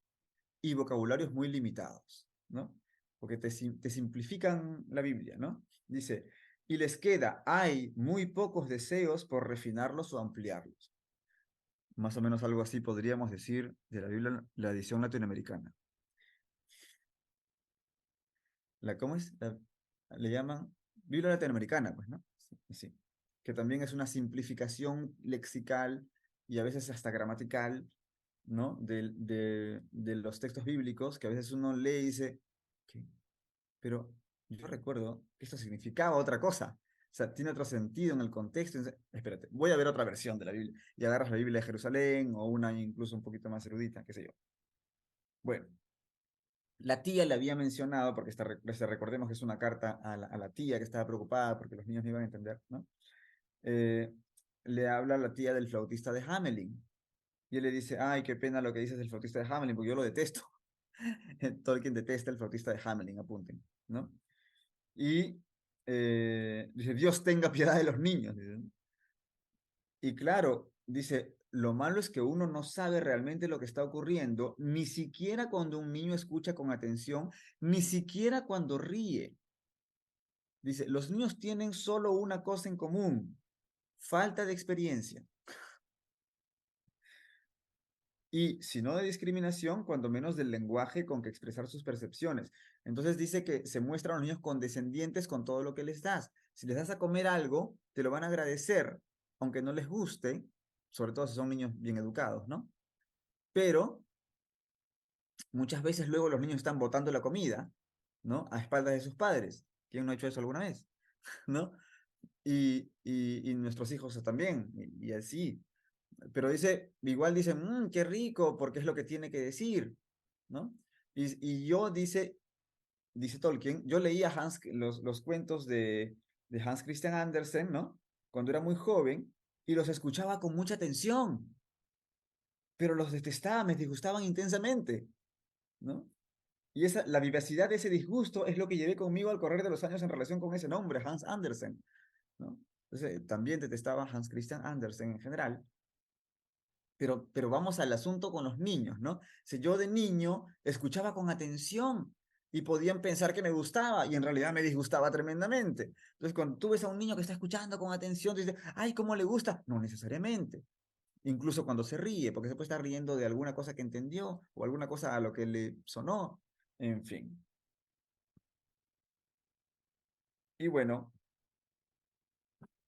y vocabularios muy limitados, ¿no? Porque te simplifican la Biblia, ¿no? Dice, y les queda, hay muy pocos deseos por refinarlos o ampliarlos. Más o menos algo así podríamos decir de la Biblia, la edición latinoamericana. ¿Cómo es? Le llaman Biblia latinoamericana, pues, ¿no? Sí, sí. Que también es una simplificación lexical y a veces hasta gramatical, ¿no? De los textos bíblicos, que a veces uno lee y dice, ¿qué? Pero yo recuerdo que esto significaba otra cosa. O sea, tiene otro sentido en el contexto. Entonces, espérate, voy a ver otra versión de la Biblia. Y agarras la Biblia de Jerusalén o una incluso un poquito más erudita, qué sé yo. Bueno, la tía le había mencionado, porque recordemos que es una carta a la tía que estaba preocupada porque los niños no iban a entender, ¿no? Le habla a la tía del flautista de Hamelin. Y él le dice, ay, qué pena lo que dices del flautista de Hamelin, porque yo lo detesto. Tolkien detesta el flautista de Hamelin, apunten, ¿no? Y dice, Dios tenga piedad de los niños. Dice, ¿no? Y claro, dice, lo malo es que uno no sabe realmente lo que está ocurriendo, ni siquiera cuando un niño escucha con atención, ni siquiera cuando ríe. Dice, los niños tienen solo una cosa en común, falta de experiencia. Y si no de discriminación, cuando menos del lenguaje con que expresar sus percepciones. Entonces dice que se muestran a los niños condescendientes con todo lo que les das. Si les das a comer algo, te lo van a agradecer, aunque no les guste, sobre todo si son niños bien educados, ¿no? Pero muchas veces luego los niños están botando la comida, ¿no? A espaldas de sus padres. ¿Quién no ha hecho eso alguna vez? ¿No? Y nuestros hijos también, y así. Pero dice, igual dice, qué rico, porque es lo que tiene que decir, ¿no? Y yo, dice Tolkien, yo leía los cuentos de Hans Christian Andersen, ¿no? Cuando era muy joven, y los escuchaba con mucha atención, pero los detestaba, me disgustaban intensamente, ¿no? Y la vivacidad de ese disgusto es lo que llevé conmigo al correr de los años en relación con ese nombre, Hans Andersen, ¿no? Entonces, también detestaba Hans Christian Andersen en general. Pero vamos al asunto con los niños, ¿no? Si yo de niño escuchaba con atención y podían pensar que me gustaba y en realidad me disgustaba tremendamente. Entonces, cuando tú ves a un niño que está escuchando con atención, tú dices, ay, ¿cómo le gusta? No necesariamente. Incluso cuando se ríe, porque se puede estar riendo de alguna cosa que entendió o alguna cosa a lo que le sonó, en fin. Y bueno,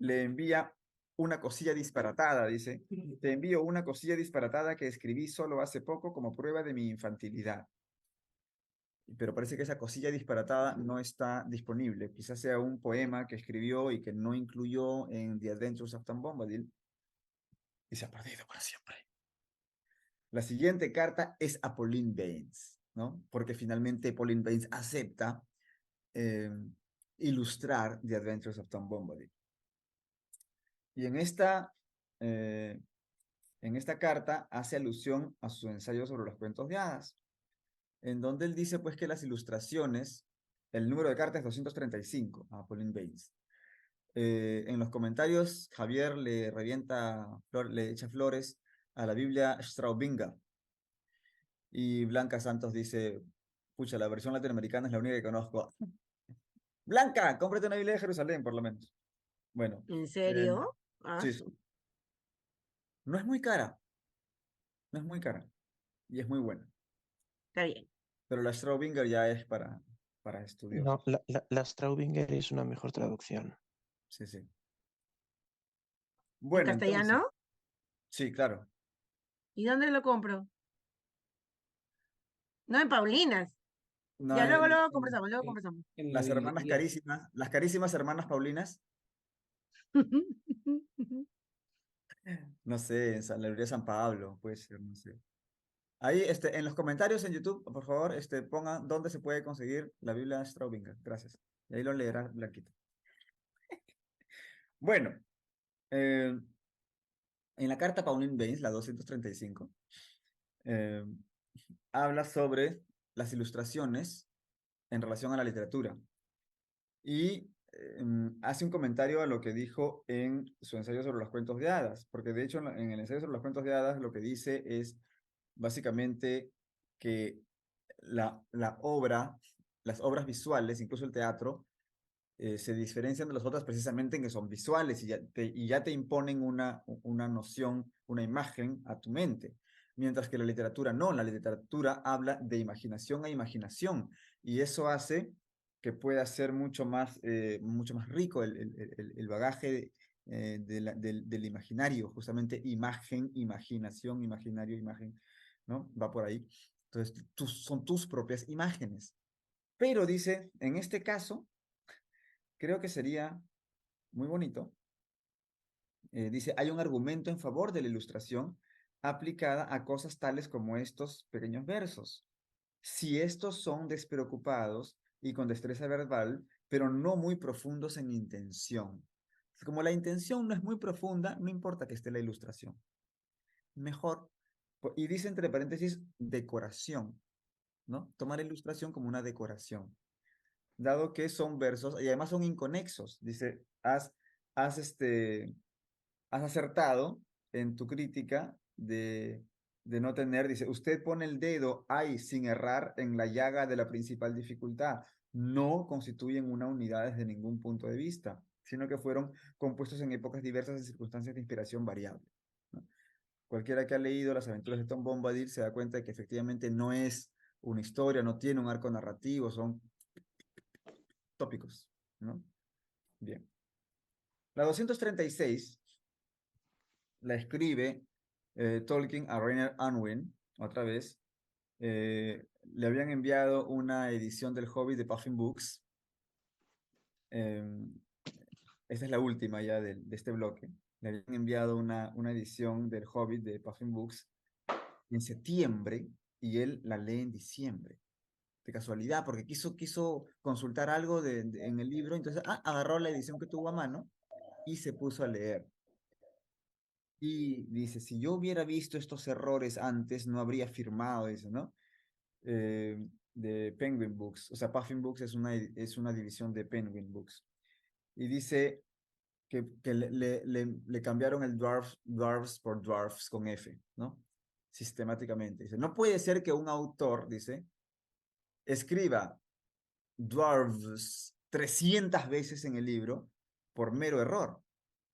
le envía una cosilla disparatada, dice, te envío una cosilla disparatada que escribí solo hace poco como prueba de mi infantilidad. Pero parece que esa cosilla disparatada no está disponible. Quizás sea un poema que escribió y que no incluyó en The Adventures of Tom Bombadil y se ha perdido para siempre. La siguiente carta es a Pauline Baynes, ¿no? Porque finalmente Pauline Baynes acepta ilustrar The Adventures of Tom Bombadil. Y en esta carta hace alusión a su ensayo sobre los cuentos de hadas, en donde él dice pues que las ilustraciones, el número de cartas es 235 a Pauline Baynes. En los comentarios Javier le revienta, le echa flores a la Biblia Straubinga. Y Blanca Santos dice, pucha, la versión latinoamericana es la única que conozco. Blanca, cómprate una Biblia de Jerusalén, por lo menos. Bueno, ¿En serio? sí, no es muy cara, no es muy cara. Y es muy buena. Está bien. Pero la Straubinger ya es para No, estudiosos. la Straubinger es una mejor traducción. Sí, sí. ¿En Bueno, entonces, castellano? sí, claro. ¿Y dónde lo compro? No en Paulinas. No, Ya luego, luego En, conversamos, luego en- conversamos. en la las hermanas librería. carísimas, las carísimas hermanas Paulinas, no sé, en la librería San Pablo, puede ser, no sé. Ahí, en los comentarios en YouTube, por favor, pongan dónde se puede conseguir la Biblia Straubinger. Gracias. Y ahí lo leerá Blanquito. Bueno, eh, en la carta Pauline Baynes, la 235, eh, habla sobre las ilustraciones en relación a la literatura. Y hace un comentario a lo que dijo en su ensayo sobre los cuentos de hadas, porque de hecho en el ensayo sobre los cuentos de hadas lo que dice es básicamente que la obra, las obras visuales, incluso el teatro, se diferencian de las otras precisamente en que son visuales y ya te imponen una noción, una imagen a tu mente. Mientras que la literatura no, la literatura habla de imaginación a imaginación y eso hace que pueda ser mucho más rico el bagaje del imaginario, justamente imagen, imaginación, imaginario, imagen, ¿no? Va por ahí. Entonces, son tus propias imágenes. Pero dice, en este caso, creo que sería muy bonito. Dice, hay un argumento en favor de la ilustración aplicada a cosas tales como estos pequeños versos. Si estos son despreocupados y con destreza verbal, pero no muy profundos en intención. Como la intención no es muy profunda, no importa que esté la ilustración. Mejor, y dice entre paréntesis, decoración, ¿no? Tomar ilustración como una decoración, dado que son versos y además son inconexos. Dice, has, has acertado en tu crítica de no tener, dice, usted pone el dedo ahí sin errar en la llaga de la principal dificultad. No constituyen una unidad desde ningún punto de vista, sino que fueron compuestos en épocas diversas en circunstancias de inspiración variable, ¿no? Cualquiera que ha leído Las aventuras de Tom Bombadil se da cuenta de que efectivamente no es una historia, no tiene un arco narrativo, son tópicos, ¿no? Bien. La 236 la escribe Tolkien a Rainer Unwin, otra vez. Le habían enviado una edición del Hobbit de Puffin Books. Esta es la última ya de este bloque. Le habían enviado una edición del Hobbit de Puffin Books en septiembre y él la lee en diciembre. De casualidad, porque quiso consultar algo en el libro, entonces agarró la edición que tuvo a mano y se puso a leer. Y dice, si yo hubiera visto estos errores antes, no habría firmado, dice, ¿no? De Penguin Books. O sea, Puffin Books es una división de Penguin Books. Y dice que le cambiaron el dwarfs por dwarfs con F, ¿no? Sistemáticamente. Dice, no puede ser que un autor, dice, escriba dwarves 300 veces en el libro por mero error.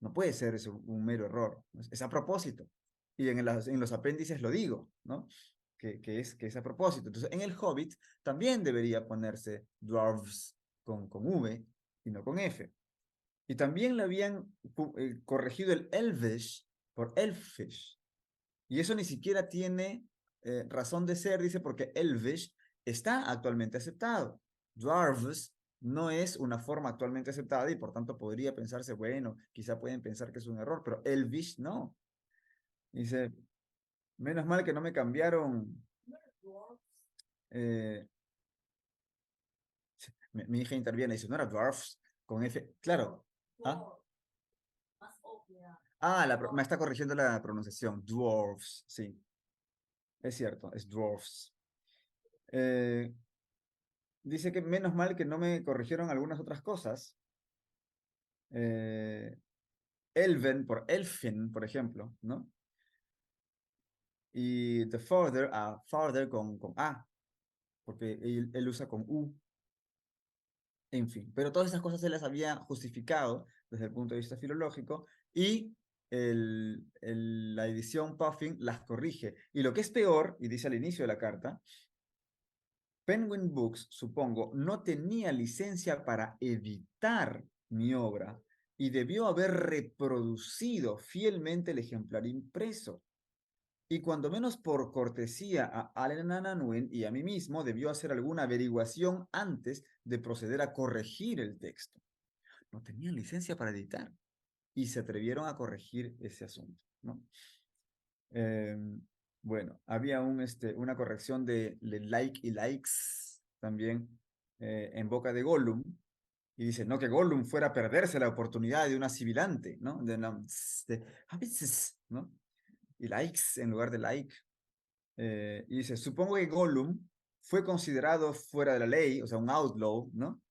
No puede ser eso un mero error. Es a propósito. Y en los apéndices lo digo, ¿no? Que es a propósito. Entonces, en el Hobbit también debería ponerse dwarves con V y no con F. Y también le habían corregido el elvish por elfish. Y eso ni siquiera tiene razón de ser, dice, porque elvish está actualmente aceptado. Dwarves no es una forma actualmente aceptada y por tanto podría pensarse, bueno, quizá pueden pensar que es un error, pero elvish no. Dice, menos mal que no me cambiaron. eh, mi hija interviene y dice, no era dwarfs con F. Claro. ¿Ah? Me está corrigiendo la pronunciación. Dwarfs, sí. Es cierto, es dwarfs. Eh, Dice que menos mal que no me corrigieron algunas otras cosas. Elven por elfin, por ejemplo, ¿no? Y the father, a father con A, porque él usa con U. En fin, pero todas esas cosas se las había justificado desde el punto de vista filológico y la edición Puffin las corrige. Y lo que es peor, y dice al inicio de la carta, Penguin Books, supongo, no tenía licencia para editar mi obra y debió haber reproducido fielmente el ejemplar impreso. Y cuando menos por cortesía a Allen Unwin y a mí mismo, debió hacer alguna averiguación antes de proceder a corregir el texto. No tenían licencia para editar y se atrevieron a corregir ese asunto, ¿no? Bueno, había una corrección de like y likes también en boca de Gollum, y dice, no que Gollum fuera a perderse la oportunidad de una sibilante, ¿no? A veces, ¿no? Y likes en lugar de like. Y dice, supongo que Gollum fue considerado fuera de la ley, o sea, un outlaw, ¿no?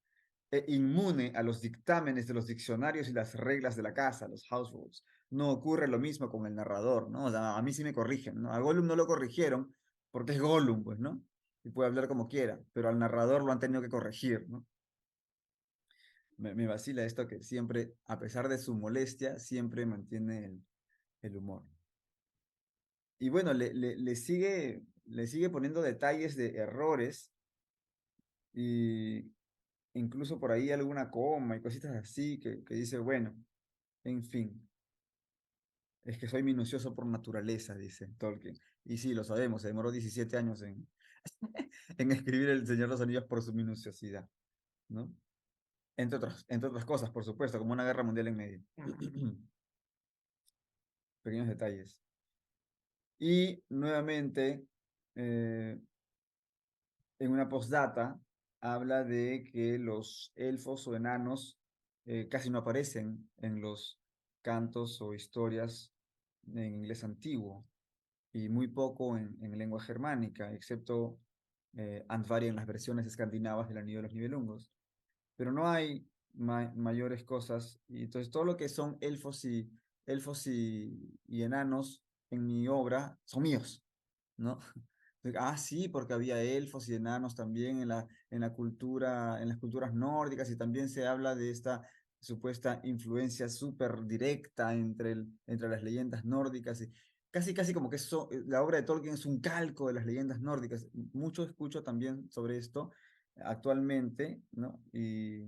Inmune a los dictámenes de los diccionarios y las reglas de la casa, los house rules. No ocurre lo mismo con el narrador, ¿no? O sea, a mí sí me corrigen, ¿no? A Gollum no lo corrigieron porque es Gollum, pues, ¿no? Y puede hablar como quiera, pero al narrador lo han tenido que corregir, ¿no? Me vacila esto que siempre, a pesar de su molestia, siempre mantiene el humor. Y bueno, le sigue poniendo detalles de errores y incluso por ahí alguna coma y cositas así que dice, bueno, en fin, es que soy minucioso por naturaleza, dice Tolkien. Y sí, lo sabemos, se demoró 17 años en, en escribir El Señor de los Anillos por su minuciosidad, ¿no? Entre otras cosas, por supuesto, como una guerra mundial en medio. Pequeños detalles. Y nuevamente, en una postdata, habla de que los elfos o enanos casi no aparecen en los cantos o historias en inglés antiguo y muy poco en lengua germánica, excepto Andvari en las versiones escandinavas del Anillo de los Nibelungos. Pero no hay mayores cosas, y entonces todo lo que son elfos y enanos en mi obra son míos, ¿no? Ah, sí, porque había elfos y enanos también en la cultura, en las culturas nórdicas, y también se habla de esta supuesta influencia súper directa entre las leyendas nórdicas. Y casi como que la obra de Tolkien es un calco de las leyendas nórdicas. Mucho escucho también sobre esto actualmente, ¿no? Y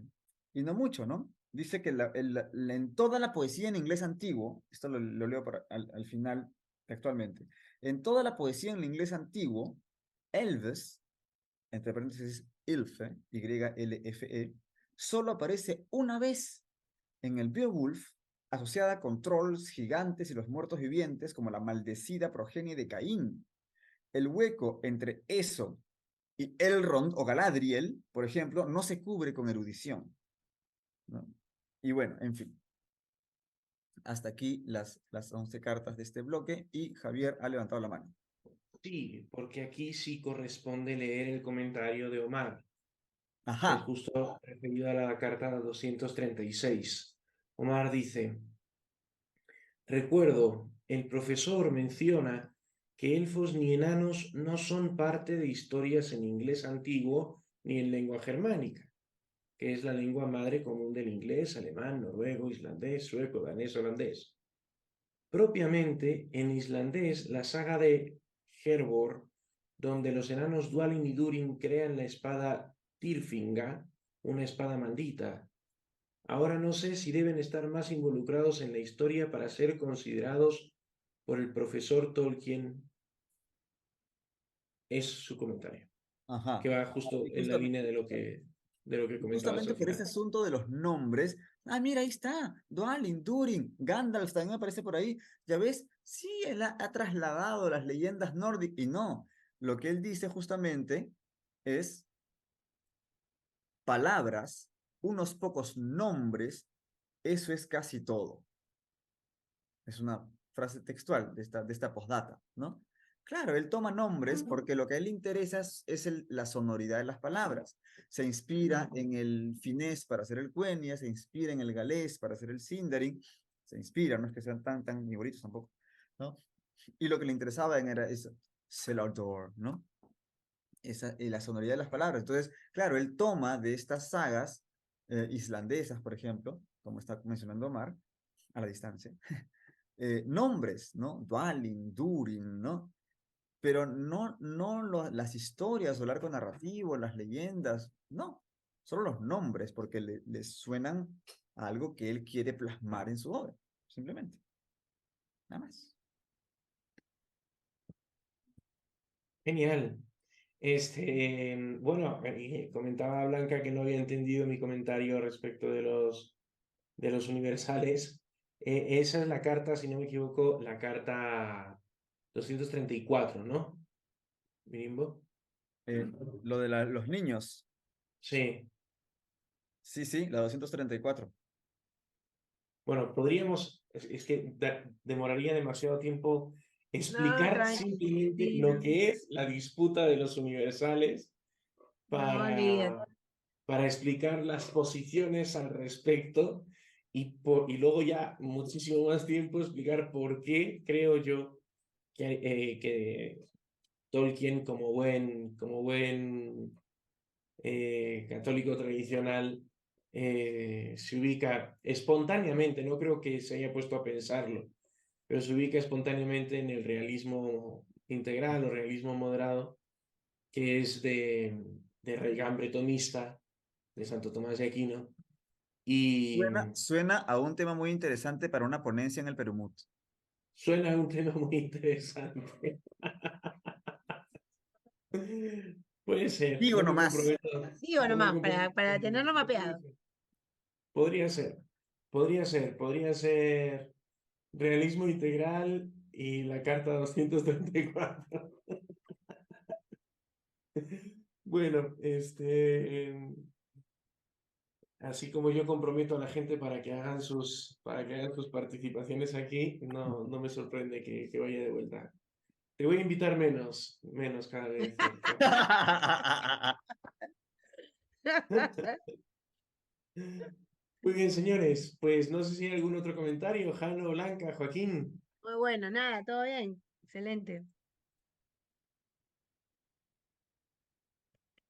no mucho, ¿no? Dice que en toda la poesía en inglés antiguo, esto lo leo al final actualmente, en toda la poesía en el inglés antiguo, Elves, entre paréntesis, Ilfe, Y-L-F-E, solo aparece una vez en el Beowulf, asociada con trolls, gigantes y los muertos vivientes, como la maldecida progenie de Caín. El hueco entre eso y Elrond o Galadriel, por ejemplo, no se cubre con erudición, ¿no? Y bueno, en fin. Hasta aquí las 11 cartas de este bloque y Javier ha levantado la mano. Sí, porque aquí sí corresponde leer el comentario de Omar, que es Ajá. justo referido a la carta 236. Omar dice, recuerdo, el profesor menciona que elfos ni enanos no son parte de historias en inglés antiguo ni en lengua germánica, que es la lengua madre común del inglés, alemán, noruego, islandés, sueco, danés, holandés. Propiamente, en islandés, la saga de Hervor, donde los enanos Dwalin y Durin crean la espada Tyrfinga, una espada maldita. Ahora no sé si deben estar más involucrados en la historia para ser considerados por el profesor Tolkien. Es su comentario, Ajá. que va justo Y en la línea de lo que comentabas justamente al por ese final. asunto de los nombres. Ah, mira, ahí está. Dwalin, Durin, Gandalf también aparece por ahí. ¿Ya ves? Sí, él ha trasladado las leyendas nórdicas. Y no, lo que él dice justamente es palabras, unos pocos nombres, eso es casi todo. Es una frase textual de esta postdata, ¿no? Claro, él toma nombres porque lo que a él le interesa es la sonoridad de las palabras. Se inspira en el finés para hacer el quenya, se inspira en el galés para hacer el sindarin, se inspira, no es que sean tan bonitos tampoco, ¿no? Y lo que le interesaba era ese Celador, ¿no? Y la sonoridad de las palabras. Entonces, claro, él toma de estas sagas islandesas, por ejemplo, como está mencionando Omar, a la distancia, nombres, ¿no? Dvalin, Durin, ¿no? Pero no las historias o el arco narrativo, las leyendas, no, solo los nombres, porque le suenan a algo que él quiere plasmar en su obra, simplemente, nada más. Genial. Bueno, comentaba Blanca que no había entendido mi comentario respecto de los universales. Esa es la carta, si no me equivoco, la carta 234, ¿no? Mirimbo. Lo de los niños, Sí. sí, la 234. Bueno, podríamos, es que demoraría demasiado tiempo explicar simplemente tranquilo. lo que es la disputa de los universales No, olvídate. para explicar las posiciones al respecto y luego ya muchísimo más tiempo explicar por qué creo yo que Tolkien como buen católico tradicional se ubica espontáneamente, no creo que se haya puesto a pensarlo, pero se ubica espontáneamente en el realismo integral o realismo moderado, que es de raigambre tomista, de Santo Tomás de Aquino. Y Suena a un tema muy interesante para una ponencia en el Perumut. suena un tema muy interesante. Puede ser, Digo no me nomás. comprometo. Digo No me nomás, comprometo. para tenerlo mapeado. Podría ser, podría ser realismo integral y la carta 234. Bueno, así como yo comprometo a la gente para que hagan sus participaciones aquí, no me sorprende que vaya de vuelta. Te voy a invitar menos cada vez. Muy bien, señores. Pues no sé si hay algún otro comentario. Jano, Blanca, Joaquín. Muy bueno, nada, todo bien. Excelente.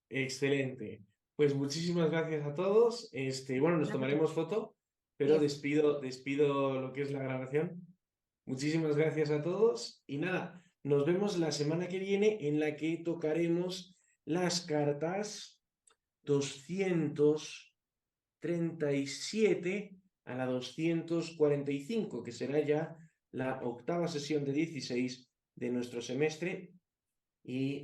Excelente. Pues muchísimas gracias a todos. Bueno, nos Gracias a ti. tomaremos foto, pero Yes. despido lo que es la grabación. Muchísimas gracias a todos y nada, nos vemos la semana que viene en la que tocaremos las cartas 237 a la 245, que será ya la octava sesión de 16 de nuestro semestre y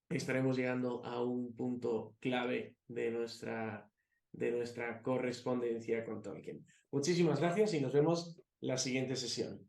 estaremos llegando a un punto clave de nuestra correspondencia con Tolkien. Muchísimas gracias y nos vemos la siguiente sesión.